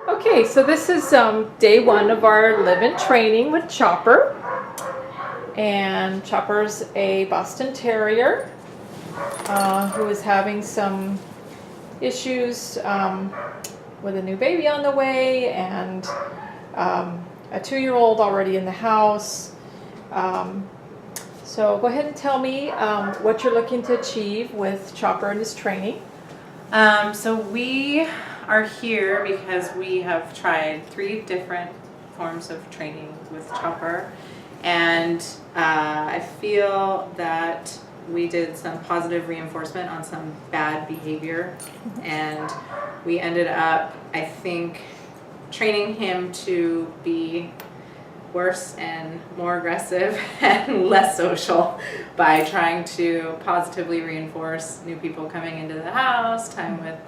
Okay, so this is day one of our live-in training with Chopper. And Chopper's a Boston Terrier who is having some issues with a new baby on the way and a 2-year-old already in the house. So go ahead and tell me what you're looking to achieve with Chopper and his training. So we are here because we have tried 3 different forms of training with Chopper, and I feel that we did some positive reinforcement on some bad behavior, and we ended up, I think, training him to be worse and more aggressive and less social by trying to positively reinforce new people coming into the house, time with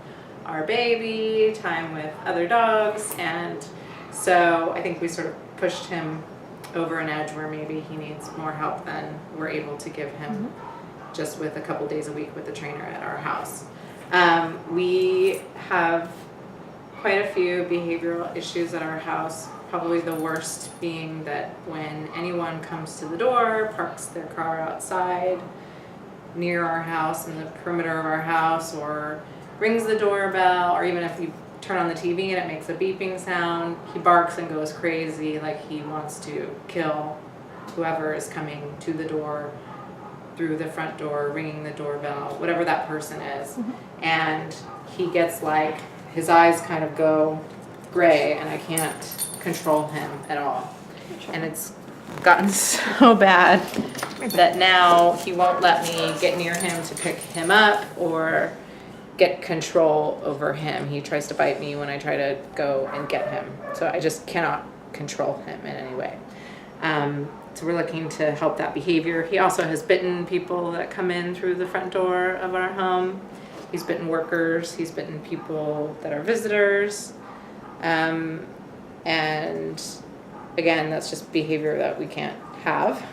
our baby, time with other dogs. And so I think we sort of pushed him over an edge where maybe he needs more help than we're able to give him just with a couple days a week with the trainer at our house. We have quite a few behavioral issues at our house, probably the worst being that when anyone comes to the door, parks their car outside near our house in the perimeter of our house, or rings the doorbell, or even if you turn on the TV and it makes a beeping sound, he barks and goes crazy like he wants to kill whoever is coming to the door, through the front door, ringing the doorbell, whatever that person is. And he gets like, his eyes kind of go gray and I can't control him at all. And it's gotten so bad that now he won't let me get near him to pick him up or get control over him. He tries to bite me when I try to go and get him. So I just cannot control him in any way. So we're looking to help that behavior. He also has bitten people that come in through the front door of our home. He's bitten workers. He's bitten people that are visitors. And again, that's just behavior that we can't have.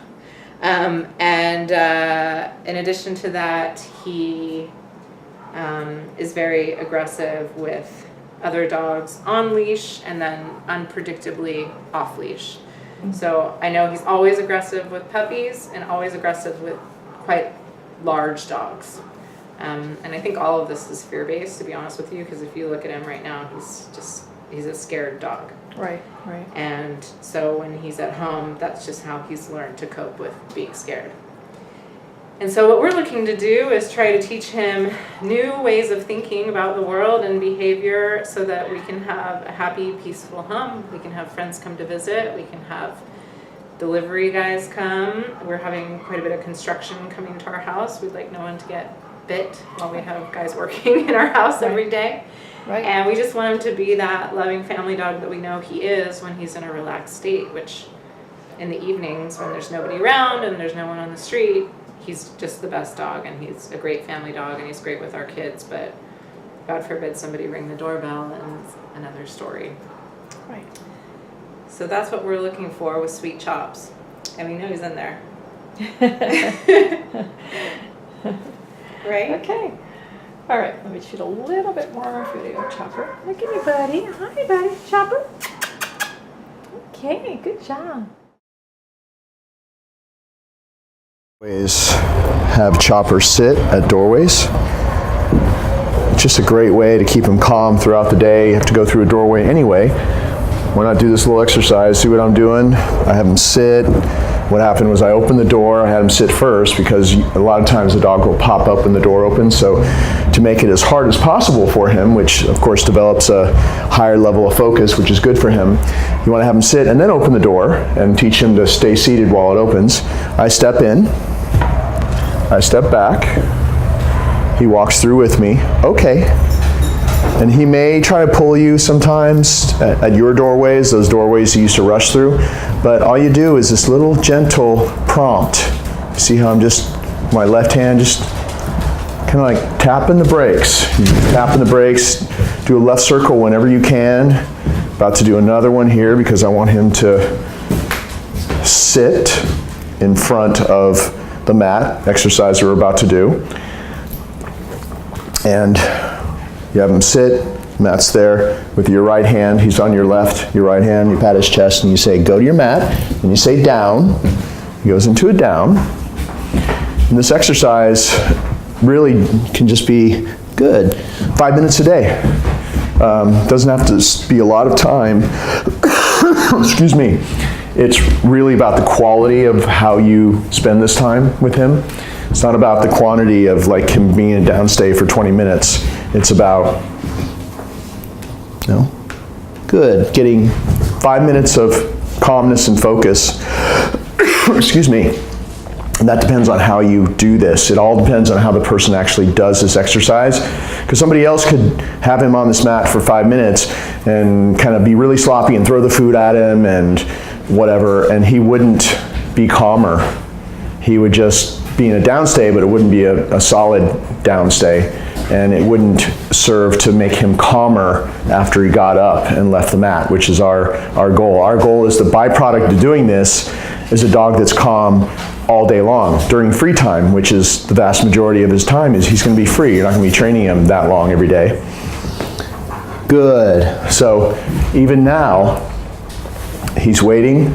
In addition to that, he is very aggressive with other dogs on leash and then unpredictably off leash. So I know he's always aggressive with puppies and always aggressive with quite large dogs. And I think all of this is fear-based, to be honest with you, because if you look at him right now, he's a scared dog. Right. And so when he's at home, that's just how he's learned to cope with being scared. And so what we're looking to do is try to teach him new ways of thinking about the world and behavior so that we can have a happy, peaceful home. We can have friends come to visit. We can have delivery guys come. We're having quite a bit of construction coming to our house. We'd like no one to get bit while we have guys working in our house every day. Right. And we just want him to be that loving family dog that we know he is when he's in a relaxed state, which in the evenings when there's nobody around and there's no one on the street, he's just the best dog, and he's a great family dog, and he's great with our kids, but God forbid somebody ring the doorbell and it's another story. Right. So that's what we're looking for with Sweet Chops. And we know he's in there. Right? Okay. All right, let me shoot a little bit more video, Chopper. Look at me, buddy. Hi, buddy. Chopper. Okay, good job. Always have Chopper sit at doorways. It's just a great way to keep him calm throughout the day. You have to go through a doorway anyway. Why not do this little exercise? See what I'm doing? I have him sit. What happened was I opened the door. I had him sit first because a lot of times the dog will pop up when the door opens. So to make it as hard as possible for him, which of course develops a higher level of focus, which is good for him, you want to have him sit and then open the door and teach him to stay seated while it opens. I step in. I step back. He walks through with me. Okay. And he may try to pull you sometimes at your doorways, those doorways he used to rush through. But all you do is this little gentle prompt. See how I'm just, my left hand just kind of like tapping the brakes. Tapping the brakes, do a left circle whenever you can. About to do another one here because I want him to sit in front of the mat exercise we're about to do. And you have him sit, Matt's there with your right hand. He's on your left, your right hand. You pat his chest and you say, go to your mat. And you say down. He goes into a down. And this exercise really can just be good. 5 minutes a day. Doesn't have to be a lot of time. Excuse me. It's really about the quality of how you spend this time with him. It's not about the quantity of like him being in downstay for 20 minutes. It's about, good, getting 5 minutes of calmness and focus. Excuse me. And that depends on how you do this. It all depends on how the person actually does this exercise. Because somebody else could have him on this mat for 5 minutes and kind of be really sloppy and throw the food at him and whatever, and he wouldn't be calmer. He would just be in a downstay, but it wouldn't be a solid downstay, and it wouldn't serve to make him calmer after he got up and left the mat, which is our goal. Our goal is the byproduct of doing this is a dog that's calm all day long. During free time, which is the vast majority of his time, is he's going to be free. You're not going to be training him that long every day. Good. So even now, he's waiting.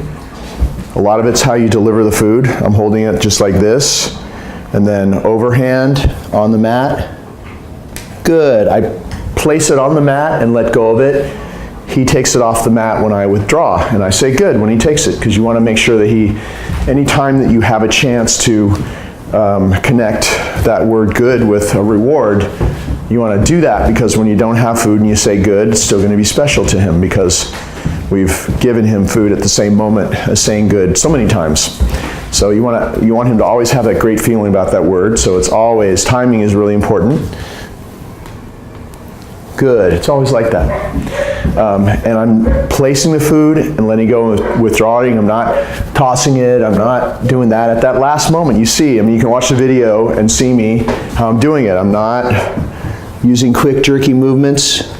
A lot of it's how you deliver the food. I'm holding it just like this, and then overhand on the mat. Good. I place it on the mat and let go of it. He takes it off the mat when I withdraw, and I say good when he takes it, because you want to make sure that anytime that you have a chance to connect that word good with a reward, you want to do that, because when you don't have food and you say good, it's still going to be special to him, because we've given him food at the same moment as saying good so many times. So you want him to always have that great feeling about that word. So it's always, timing is really important. Good, it's always like that. And I'm placing the food and letting go and withdrawing. I'm not tossing it, I'm not doing that. At that last moment, you see, you can watch the video and see me, how I'm doing it. I'm not using quick, jerky movements.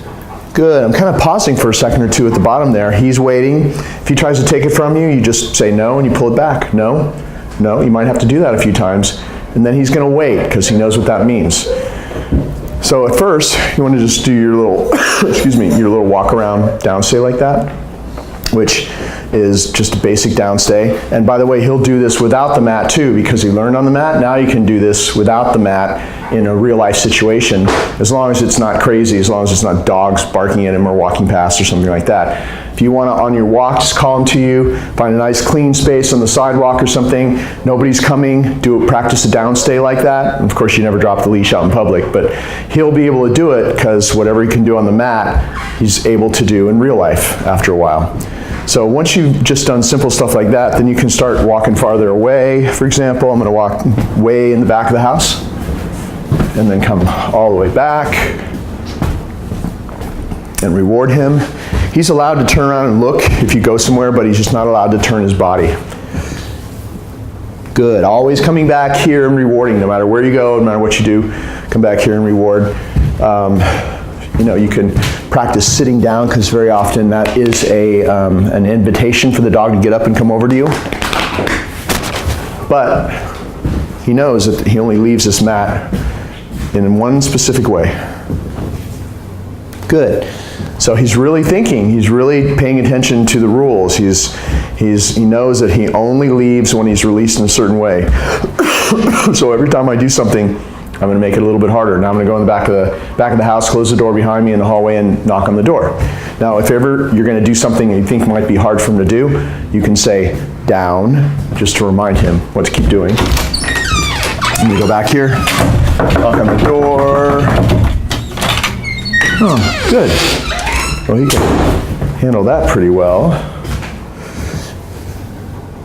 Good, I'm kind of pausing for a second or two at the bottom there. He's waiting. If he tries to take it from you, you just say no and you pull it back. No, you might have to do that a few times. And then he's gonna wait, because he knows what that means. So at first, you want to just do your little, your little walk around downstay like that, which is just a basic downstay. And by the way, he'll do this without the mat too, because he learned on the mat. Now you can do this without the mat in a real life situation, as long as it's not crazy, as long as it's not dogs barking at him or walking past or something like that. If you want to, on your walk, just call him to you, find a nice clean space on the sidewalk or something, nobody's coming, practice a downstay like that. And of course, you never drop the leash out in public, but he'll be able to do it, because whatever he can do on the mat, he's able to do in real life after a while. So once you've just done simple stuff like that, then you can start walking farther away. For example, I'm going to walk way in the back of the house, and then come all the way back and reward him. He's allowed to turn around and look if you go somewhere, but he's just not allowed to turn his body. Good, always coming back here and rewarding, no matter where you go, no matter what you do, come back here and reward. You can practice sitting down, because very often that is an invitation for the dog to get up and come over to you. But he knows that he only leaves this mat in one specific way. Good. So he's really thinking, he's really paying attention to the rules. He knows that he only leaves when he's released in a certain way. So every time I do something, I'm going to make it a little bit harder. Now I'm going to go in the back of the house, close the door behind me in the hallway, and knock on the door. Now, if ever you're going to do something that you think might be hard for him to do, you can say down, just to remind him what to keep doing. And you go back here, knock on the door. Oh, good. Well, he can handle that pretty well.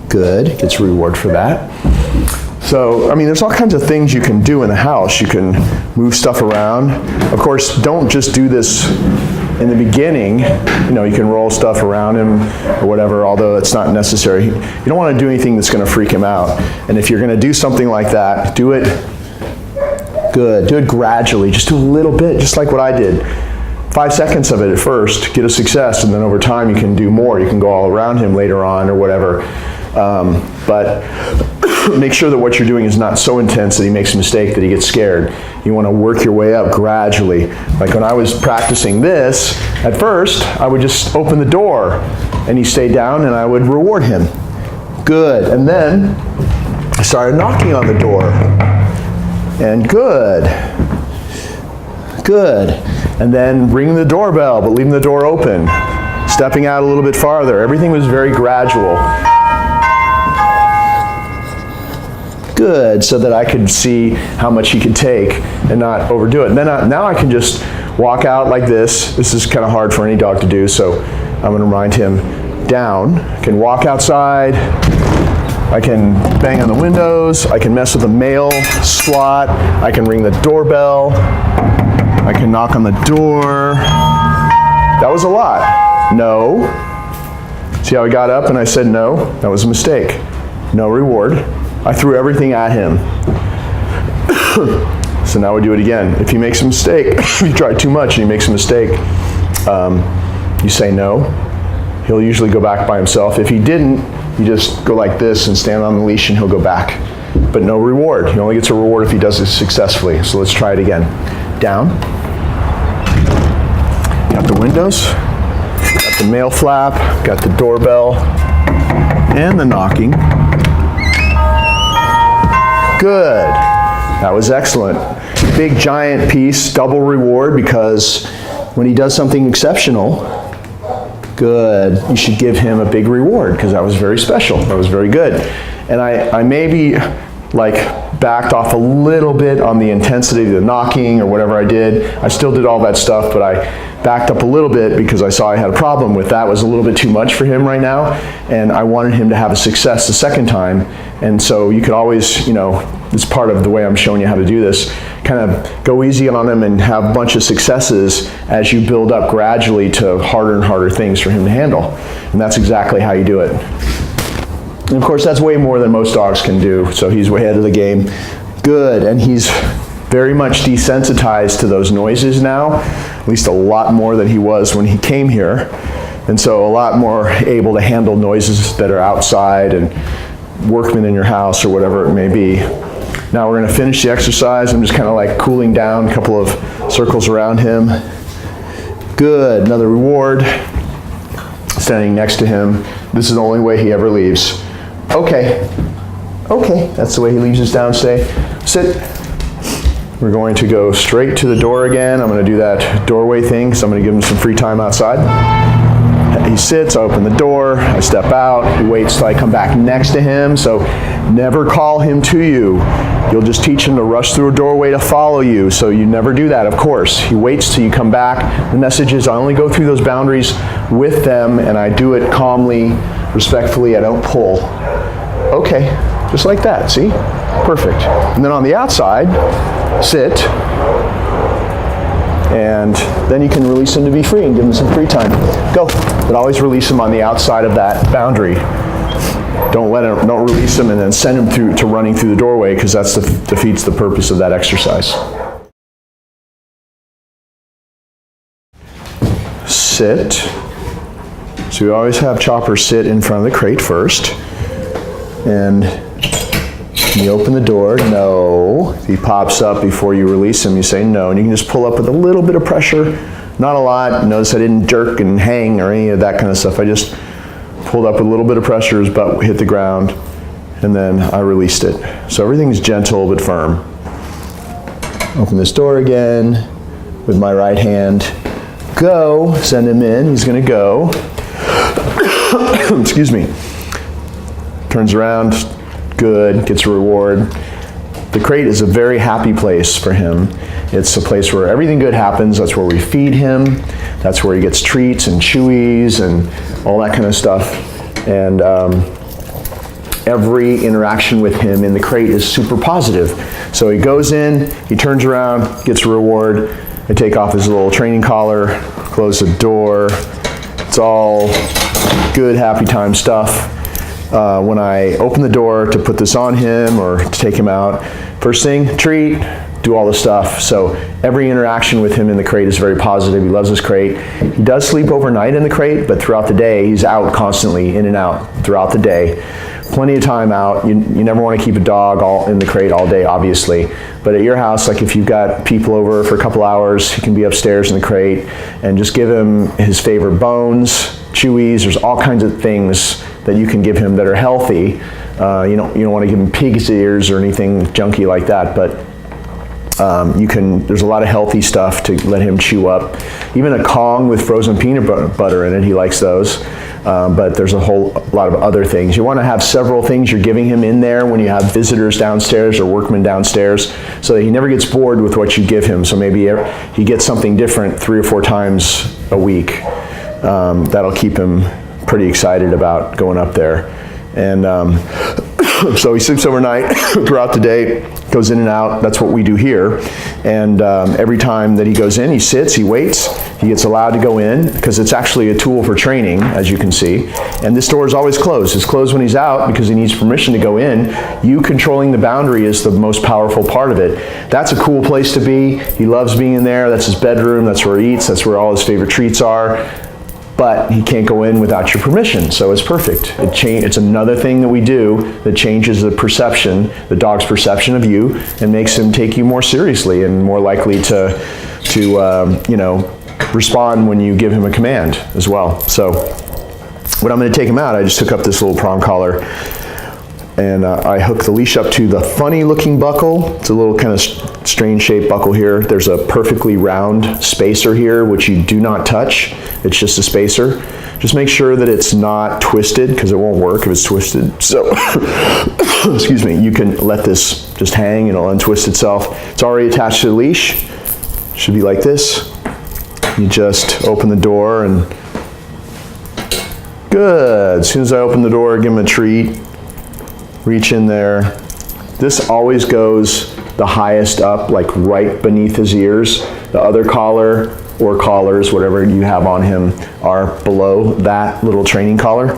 Good, gets a reward for that. So, there's all kinds of things you can do in the house. You can move stuff around. Of course, don't just do this in the beginning. You can roll stuff around him or whatever, although it's not necessary. You don't want to do anything that's going to freak him out. And if you're going to do something like that, do it good. Do it gradually. Just do a little bit, just like what I did. 5 seconds of it at first, get a success, and then over time you can do more. You can go all around him later on or whatever. But make sure that what you're doing is not so intense that he makes a mistake that he gets scared. You want to work your way up gradually. Like when I was practicing this, at first, I would just open the door and he stayed down and I would reward him. Good. And then I started knocking on the door. And good. Good. And then ringing the doorbell, but leaving the door open. Stepping out a little bit farther. Everything was very gradual. Good, so that I could see how much he could take and not overdo it. And then now I can just walk out like this. This is kind of hard for any dog to do, so I'm going to remind him down. I can walk outside. I can bang on the windows. I can mess with the mail slot. I can ring the doorbell. I can knock on the door. That was a lot. No. See how he got up and I said no? That was a mistake. No reward. I threw everything at him. So now we do it again. If he makes a mistake, if you try too much and he makes a mistake, you say no. He'll usually go back by himself. If he didn't, you just go like this and stand on the leash and he'll go back. But no reward. He only gets a reward if he does it successfully. So let's try it again. Down. Got the windows. Got the mail flap. Got the doorbell. And the knocking. Good. That was excellent. Big giant piece, double reward, because when he does something exceptional, good, you should give him a big reward because that was very special. That was very good. And I maybe like backed off a little bit on the intensity of the knocking or whatever I did. I still did all that stuff, but I backed up a little bit because I saw I had a problem with that. It was a little bit too much for him right now, and I wanted him to have a success the second time. And so you could always, it's part of the way I'm showing you how to do this, kind of go easy on him and have a bunch of successes as you build up gradually to harder and harder things for him to handle. And that's exactly how you do it. And of course, that's way more than most dogs can do, so he's way ahead of the game. Good, and he's very much desensitized to those noises now, at least a lot more than he was when he came here. And so a lot more able to handle noises that are outside and workmen in your house or whatever it may be. Now we're going to finish the exercise. I'm just kind of like cooling down, a couple of circles around him. Good, another reward. Standing next to him. This is the only way he ever leaves. Okay, that's the way he leaves his downstay. Sit. We're going to go straight to the door again. I'm going to do that doorway thing because I'm going to give him some free time outside. He sits, I open the door, I step out, he waits till I come back next to him, so never call him to you. You'll just teach him to rush through a doorway to follow you, so you never do that, of course. He waits till you come back. The message is I only go through those boundaries with them, and I do it calmly, respectfully, I don't pull. Okay, just like that, see? Perfect. And then on the outside, sit, and then you can release him to be free and give him some free time. Go. But always release him on the outside of that boundary. Don't release him and then send him to running through the doorway, because that defeats the purpose of that exercise. Sit. So we always have Chopper sit in front of the crate first. And you open the door, no. If he pops up before you release him, you say no. And you can just pull up with a little bit of pressure, not a lot. Notice I didn't jerk and hang or any of that kind of stuff. I just pulled up with a little bit of pressure, his butt hit the ground, and then I released it. So everything's gentle but firm. Open this door again with my right hand. Go, send him in, he's gonna go. Excuse me. Turns around, good, gets a reward. The crate is a very happy place for him. It's a place where everything good happens. That's where we feed him. That's where he gets treats and chewies and all that kind of stuff. And every interaction with him in the crate is super positive. So he goes in, he turns around, gets a reward. I take off his little training collar, close the door. It's all good, happy time stuff. When I open the door to put this on him or to take him out, first thing, treat, do all the stuff. So every interaction with him in the crate is very positive. He loves his crate. He does sleep overnight in the crate, but throughout the day, he's out constantly, in and out throughout the day. plenty of time out. You never want to keep a dog all in the crate all day, obviously. But at your house, like if you've got people over for a couple hours, he can be upstairs in the crate, and just give him his favorite bones, chewies. There's all kinds of things that you can give him that are healthy. You don't want to give him pig's ears or anything junky like that, but there's a lot of healthy stuff to let him chew up. Even a Kong with frozen peanut butter in it, he likes those. But there's a whole lot of other things. You want to have several things you're giving him in there when you have visitors downstairs or workmen downstairs, so that he never gets bored with what you give him. So maybe he gets something different 3 or 4 times a week. That'll keep him pretty excited about going up there. And so he sleeps overnight throughout the day, goes in and out. That's what we do here. And every time that he goes in, he sits, he waits, he gets allowed to go in, because it's actually a tool for training, as you can see. And this door is always closed. It's closed when he's out because he needs permission to go in. You controlling the boundary is the most powerful part of it. That's a cool place to be. He loves being in there. That's his bedroom. That's where he eats. That's where all his favorite treats are. But he can't go in without your permission, so it's perfect. It's another thing that we do that changes the perception, the dog's perception of you, and makes him take you more seriously and more likely to respond when you give him a command as well. So when I'm going to take him out, I just hook up this little prong collar, and I hook the leash up to the funny looking buckle. It's a little kind of strange shaped buckle here. There's a perfectly round spacer here, which you do not touch. It's just a spacer. Just make sure that it's not twisted, because it won't work if it's twisted. So, excuse me, you can let this just hang and it'll untwist itself. It's already attached to the leash. It should be like this. You just open the door and good. As soon as I open the door, give him a treat. Reach in there. This always goes the highest up, like right beneath his ears. The other collar or collars, whatever you have on him, are below that little training collar.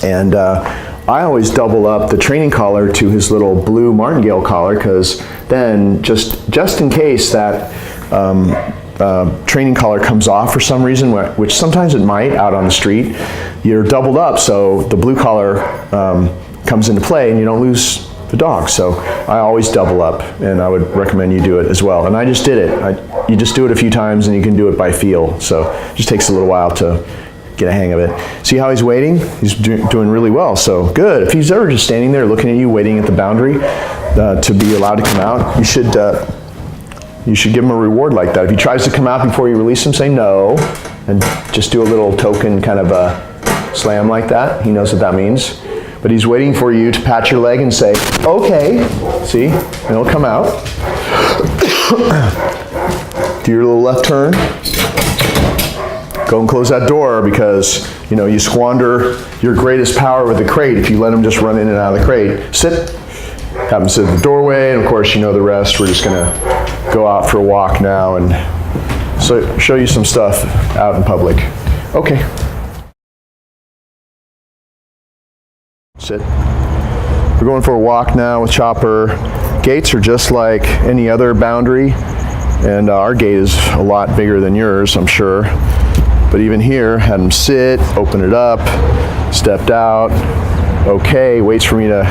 And I always double up the training collar to his little blue martingale collar, because then just in case that training collar comes off for some reason, which sometimes it might out on the street, you're doubled up, so the blue collar comes into play and you don't lose the dog. So I always double up, and I would recommend you do it as well. And I just did it. You just do it a few times and you can do it by feel. So it just takes a little while to get a hang of it. See how he's waiting? He's doing really well. So good. If he's ever just standing there looking at you, waiting at the boundary to be allowed to come out, you should give him a reward like that. If he tries to come out before you release him, say no, and just do a little token kind of a slam like that. He knows what that means. But he's waiting for you to pat your leg and say, okay, see, and he'll come out. Do your little left turn. Go and close that door, because you squander your greatest power with the crate if you let him just run in and out of the crate. Sit, have him sit at the doorway, and of course you know the rest. We're just gonna go out for a walk now and show you some stuff out in public. Okay. Sit. We're going for a walk now with Chopper. Gates are just like any other boundary, and our gate is a lot bigger than yours, I'm sure. But even here, had him sit, open it up, stepped out, okay, waits for me to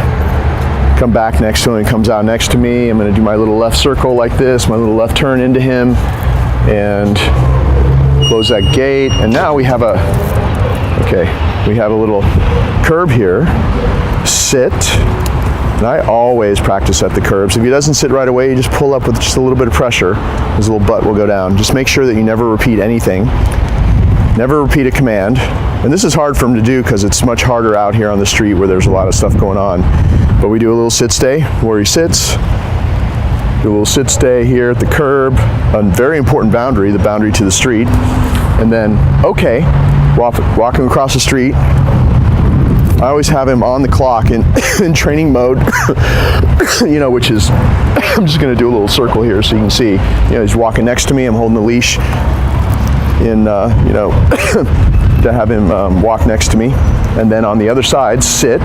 come back next to him, and comes out next to me. I'm gonna do my little left circle like this, my little left turn into him, and close that gate. And now we have a little curb here. Sit. And I always practice at the curbs. If he doesn't sit right away, you just pull up with just a little bit of pressure. His little butt will go down. Just make sure that you never repeat anything. Never repeat a command. And this is hard for him to do because it's much harder out here on the street where there's a lot of stuff going on. But we do a little sit stay where he sits. Do a little sit stay here at the curb. A very important boundary, the boundary to the street. And then, okay, walking across the street. I always have him on the clock in training mode, which is, I'm just going to do a little circle here so you can see. He's walking next to me. I'm holding the leash in, to have him walk next to me. And then on the other side, sit.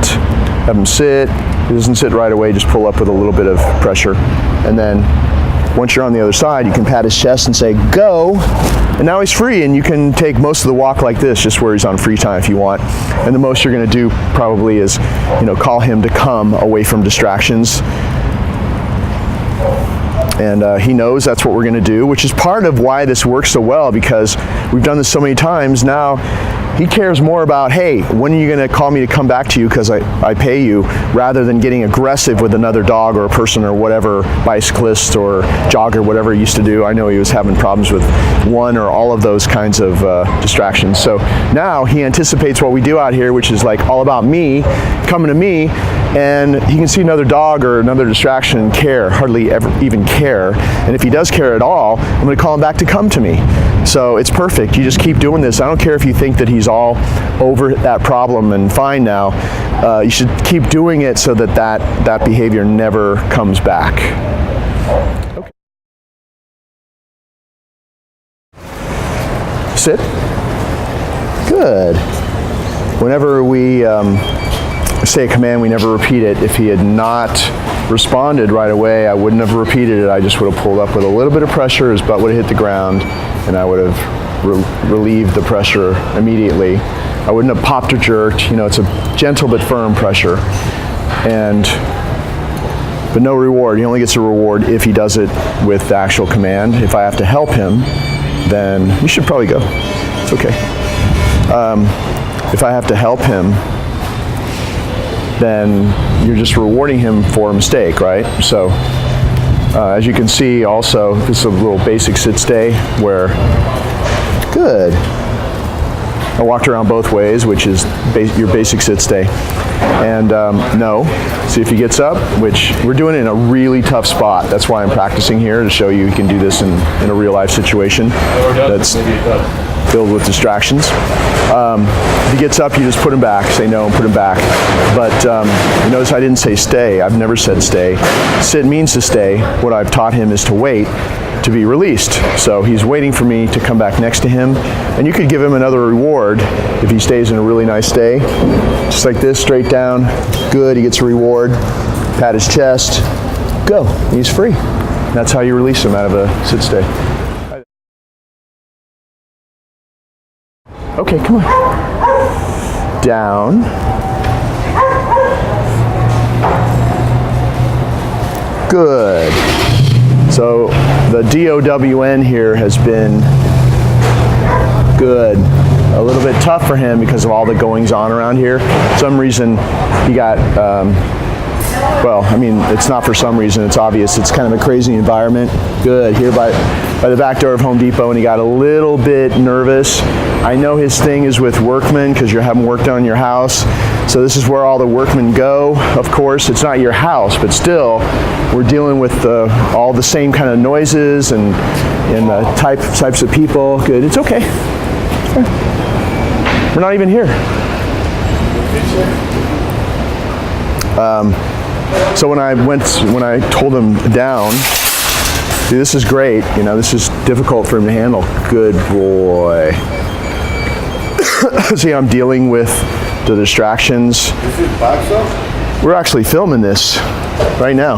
Have him sit. He doesn't sit right away. Just pull up with a little bit of pressure. And then once you're on the other side, you can pat his chest and say, go. And now he's free, and you can take most of the walk like this, just where he's on free time if you want. And the most you're going to do probably is, call him to come away from distractions. And he knows that's what we're going to do, which is part of why this works so well, because we've done this so many times. Now he cares more about, hey, when are you going to call me to come back to you because I pay you, rather than getting aggressive with another dog or a person or whatever, bicyclist or jogger, whatever he used to do. I know he was having problems with one or all of those kinds of distractions. So now he anticipates what we do out here, which is like all about me, coming to me, and he can see another dog or another distraction and care, hardly ever even care. And if he does care at all, I'm going to call him back to come to me. So it's perfect. You just keep doing this. I don't care if you think that he's all over that problem and fine now. You should keep doing it so that behavior never comes back. Okay. Sit. Good. Whenever we say a command, we never repeat it. If he had not responded right away, I wouldn't have repeated it. I just would have pulled up with a little bit of pressure. His butt would have hit the ground, and I would have relieved the pressure immediately. I wouldn't have popped or jerked. It's a gentle but firm pressure, but no reward. He only gets a reward if he does it with the actual command. If I have to help him, then you should probably go. It's okay. If I have to help him, then you're just rewarding him for a mistake, right? So as you can see also, this is a little basic sit stay where, good. I walked around both ways, which is your basic sit stay. And no, see if he gets up, which we're doing it in a really tough spot. That's why I'm practicing here, to show you can do this in a real life situation that's filled with distractions. If he gets up, you just put him back, say no and put him back. But you notice I didn't say stay. I've never said stay. Sit means to stay. What I've taught him is to wait to be released. So he's waiting for me to come back next to him. And you could give him another reward if he stays in a really nice stay. Just like this, straight down. Good, he gets a reward. Pat his chest. Go. He's free. That's how you release him out of a sit stay. Okay, come on. Down. Good. So the DOWN here has been good. A little bit tough for him because of all the goings on around here. For some reason he got, it's not for some reason, it's obvious. It's kind of a crazy environment. Good, here by the back door of Home Depot, and he got a little bit nervous. I know his thing is with workmen because you're having work done in your house. So this is where all the workmen go. Of course, it's not your house, but still, we're dealing with all the same kind of noises and the types of people. Good, it's okay. We're not even here. So when I told him down, see, this is great. This is difficult for him to handle. Good boy. See, I'm dealing with the distractions. Is it back stuff? We're actually filming this right now.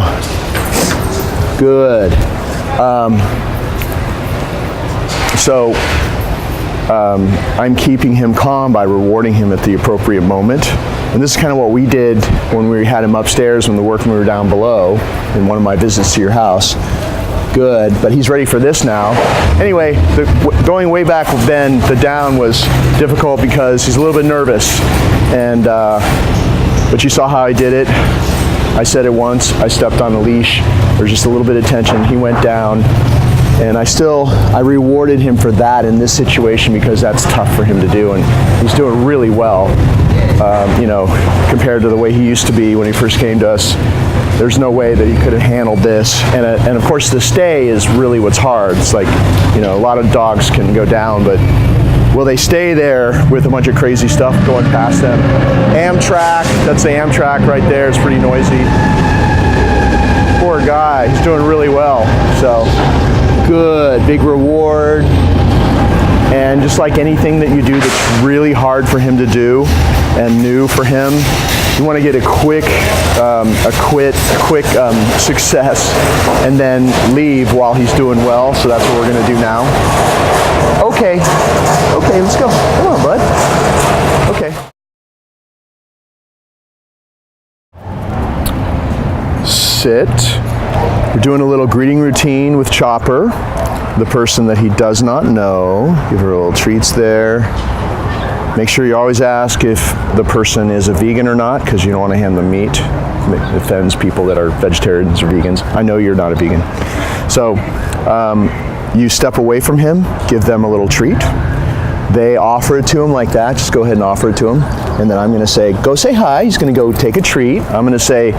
Good. I'm keeping him calm by rewarding him at the appropriate moment. And this is kind of what we did when we had him upstairs when the workmen were down below in one of my visits to your house. Good, but he's ready for this now. Anyway, going way back then, the down was difficult because he's a little bit nervous. But you saw how I did it. I said it once, I stepped on the leash. There's just a little bit of tension. He went down. And I rewarded him for that in this situation because that's tough for him to do, and he's doing really well, compared to the way he used to be when he first came to us. There's no way that he could have handled this, and of course the stay is really what's hard. It's like, a lot of dogs can go down, but will they stay there with a bunch of crazy stuff going past them? Amtrak, that's the Amtrak right there. It's pretty noisy. Poor guy, he's doing really well. So. Good, big reward, And just like anything that you do that's really hard for him to do and new for him, you want to get a quick success and then leave while he's doing well. So that's what we're going to do now. Okay, let's go. Come on, bud. Okay. Sit. We're doing a little greeting routine with Chopper, the person that he does not know. Give her little treats there. Make sure you always ask if the person is a vegan or not, because you don't want to hand them meat. It offends people that are vegetarians or vegans. I know you're not a vegan. So you step away from him, give them a little treat. They offer it to him like that. Just go ahead and offer it to him. And then I'm going to say, go say hi. He's going to go take a treat. I'm going to say,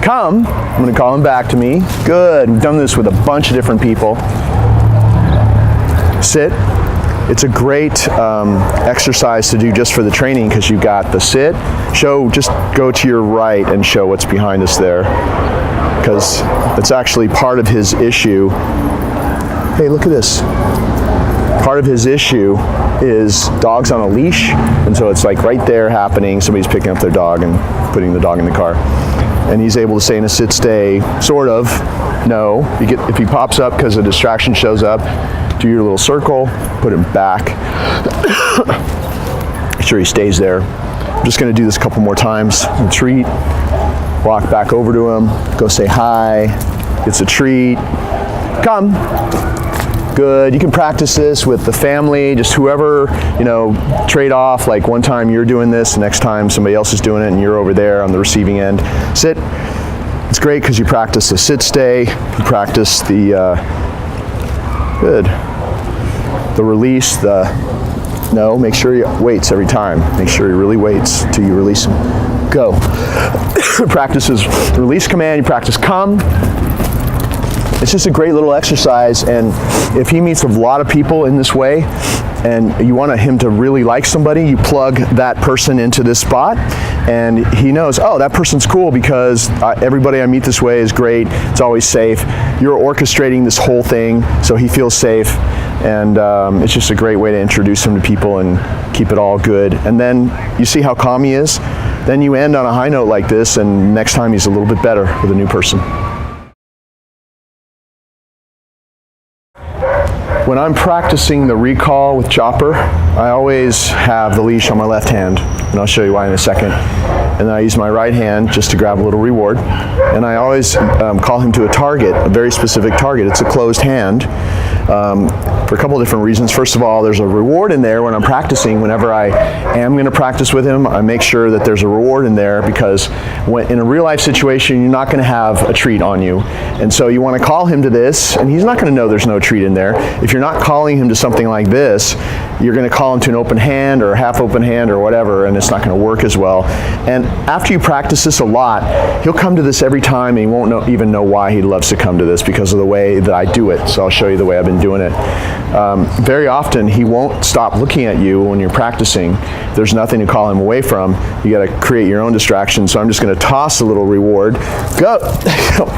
come. I'm going to call him back to me. Good. We've done this with a bunch of different people. Sit. It's a great exercise to do just for the training because you got the sit. Just go to your right and show what's behind us there, because it's actually part of his issue. Hey, look at this. Part of his issue is dogs on a leash, and so it's like right there happening. Somebody's picking up their dog and putting the dog in the car. And he's able to stay in a sit stay, sort of. No, if he pops up because a distraction shows up, do your little circle, put him back. Make sure he stays there. I'm just going to do this a couple more times. Treat, walk back over to him, go say hi, gets a treat, come. Good. You can practice this with the family, just whoever, trade off. Like one time you're doing this, the next time somebody else is doing it and you're over there on the receiving end. Sit. It's great because you practice the sit stay, you practice the release, make sure he waits every time. Make sure he really waits till you release him. Go. Practice his release command, you practice come. It's just a great little exercise, and if he meets a lot of people in this way and you want him to really like somebody, you plug that person into this spot and he knows, oh, that person's cool because everybody I meet this way is great, it's always safe. You're orchestrating this whole thing so he feels safe, and it's just a great way to introduce him to people and keep it all good. And then you see how calm he is, then you end on a high note like this, and next time he's a little bit better with a new person. When I'm practicing the recall with Chopper, I always have the leash on my left hand, and I'll show you why in a second. And then I use my right hand just to grab a little reward. And I always call him to a target, a very specific target. It's a closed hand for a couple of different reasons. First of all, there's a reward in there when I'm practicing. Whenever I am going to practice with him, I make sure that there's a reward in there, because in a real life situation, you're not going to have a treat on you. And so you want to call him to this, and he's not going to know there's no treat in there. If you're not calling him to something like this, you're going to call him to an open hand or a half open hand or whatever, and it's not going to work as well. And after you practice this a lot, he'll come to this every time, and he won't even know why he loves to come to this, because of the way that I do it. So I'll show you the way I've been doing it. Very often, he won't stop looking at you when you're practicing. There's nothing to call him away from. You got to create your own distraction. So I'm just going to toss a little reward. Go.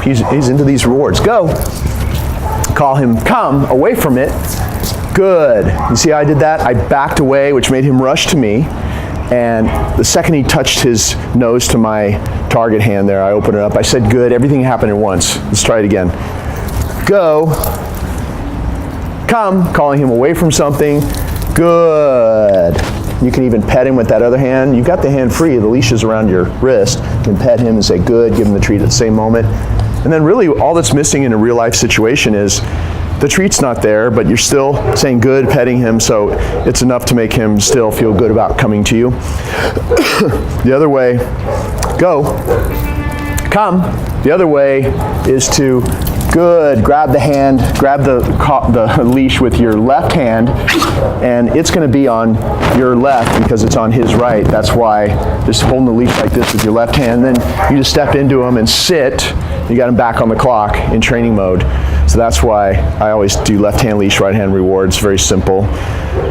He's into these rewards. Go. Call him, come away from it. Good. You see how I did that? I backed away, which made him rush to me. And the second he touched his nose to my target hand there, I opened it up. I said, good. Everything happened at once. Let's try it again. Go. Come. Calling him away from something. Good. You can even pet him with that other hand. You've got the hand free. The leash is around your wrist. You can pet him and say, good. Give him the treat at the same moment. And then really all that's missing in a real life situation is the treat's not there, but you're still saying good, petting him, so it's enough to make him still feel good about coming to you. The other way, go, come. The other way is to, good, grab the hand, grab the leash with your left hand, and it's going to be on your left because it's on his right. That's why just holding the leash like this with your left hand, then you just step into him and sit. You got him back on the clock in training mode. So that's why I always do left hand leash, right hand rewards. Very simple.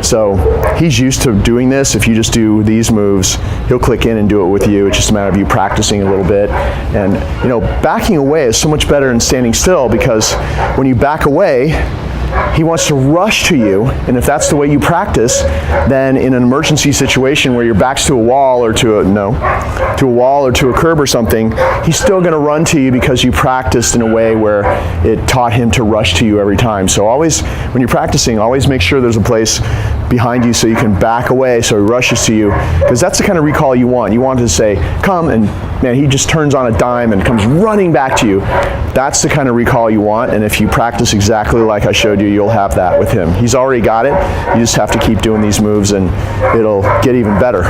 So he's used to doing this. If you just do these moves, he'll click in and do it with you. It's just a matter of you practicing a little bit. And backing away is so much better than standing still, because when you back away, he wants to rush to you, and if that's the way you practice, then in an emergency situation where your back's to a wall or to a curb or something, he's still going to run to you because you practiced in a way where it taught him to rush to you every time. So always, when you're practicing, always make sure there's a place behind you so you can back away so he rushes to you, because that's the kind of recall you want. You want to say, come, and man, he just turns on a dime and comes running back to you. That's the kind of recall you want, and if you practice exactly like I showed you, you'll have that with him. He's already got it. You just have to keep doing these moves and it'll get even better.